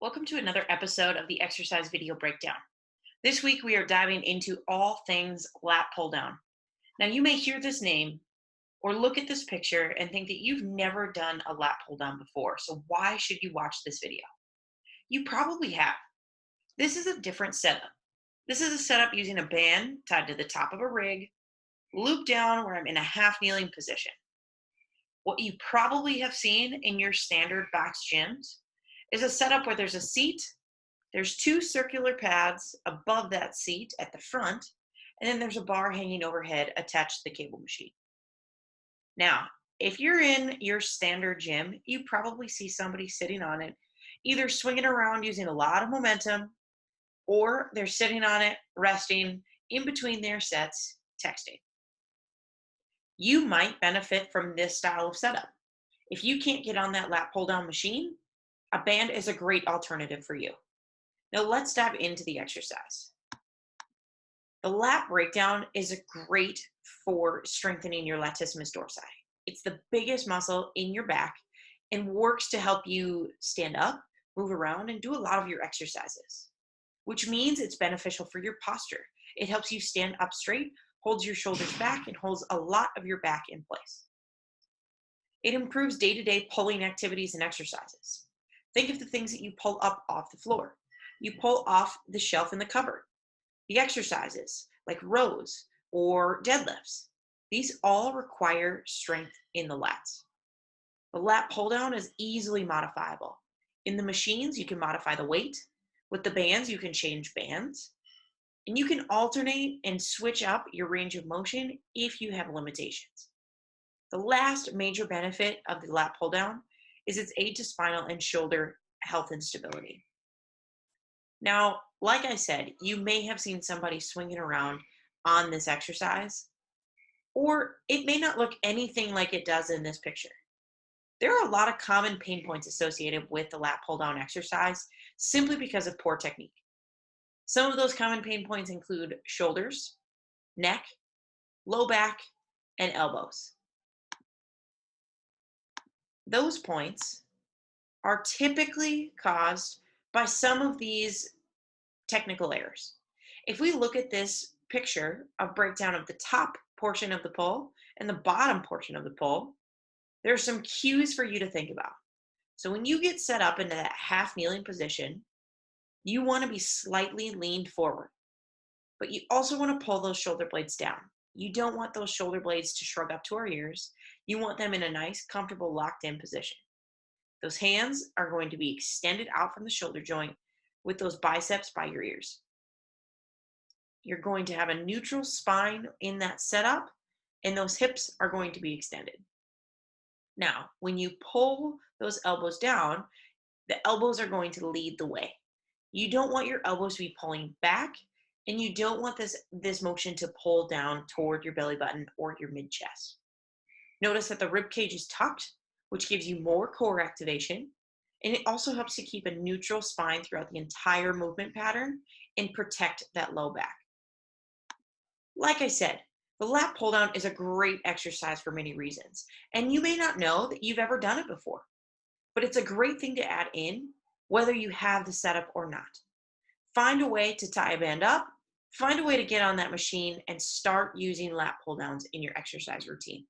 Welcome to another episode of the exercise video breakdown. This week we are diving into all things lat pull down. Now you may hear this name or look at this picture and think that you've never done a lat pull down before. So why should you watch this video? You probably have. This is a different setup. This is a setup using a band tied to the top of a rig, looped down where I'm in a half kneeling position. What you probably have seen in your standard box gyms is a setup where there's a seat, there's two circular pads above that seat at the front, and then there's a bar hanging overhead attached to the cable machine. Now, if you're in your standard gym, you probably see somebody sitting on it, either swinging around using a lot of momentum, or they're sitting on it, resting in between their sets, texting. You might benefit from this style of setup. If you can't get on that lat pull down machine, a band is a great alternative for you. Now let's dive into the exercise. The lat breakdown is great for strengthening your latissimus dorsi. It's the biggest muscle in your back and works to help you stand up, move around, and do a lot of your exercises, which means it's beneficial for your posture. It helps you stand up straight, holds your shoulders back, and holds a lot of your back in place. It improves day-to-day pulling activities and exercises. Think of the things that you pull up off the floor. You pull off the shelf in the cupboard. The exercises like rows or deadlifts. These all require strength in the lats. The lat pull down is easily modifiable. In the machines, you can modify the weight. With the bands, you can change bands. And you can alternate and switch up your range of motion if you have limitations. The last major benefit of the lat pull down is its aid to spinal and shoulder health and stability. Now, like I said, you may have seen somebody swinging around on this exercise, or it may not look anything like it does in this picture. There are a lot of common pain points associated with the lat pull down exercise simply because of poor technique. Some of those common pain points include shoulders, neck, low back, and elbows. Those points are typically caused by some of these technical errors. If we look at this picture of breakdown of the top portion of the pull and the bottom portion of the pull, there are some cues for you to think about. So when you get set up into that half kneeling position, you want to be slightly leaned forward, but you also want to pull those shoulder blades down. You don't want those shoulder blades to shrug up to our ears. You want them in a nice, comfortable, locked in position. Those hands are going to be extended out from the shoulder joint with those biceps by your ears. You're going to have a neutral spine in that setup, and those hips are going to be extended. Now, when you pull those elbows down, the elbows are going to lead the way. You don't want your elbows to be pulling back, and you don't want this motion to pull down toward your belly button or your mid chest. Notice that the rib cage is tucked, which gives you more core activation, and it also helps to keep a neutral spine throughout the entire movement pattern and protect that low back. Like I said, the lat pull down is a great exercise for many reasons, and you may not know that you've ever done it before, but it's a great thing to add in whether you have the setup or not. Find a way to tie a band up, find a way to get on that machine, and start using lat pull downs in your exercise routine.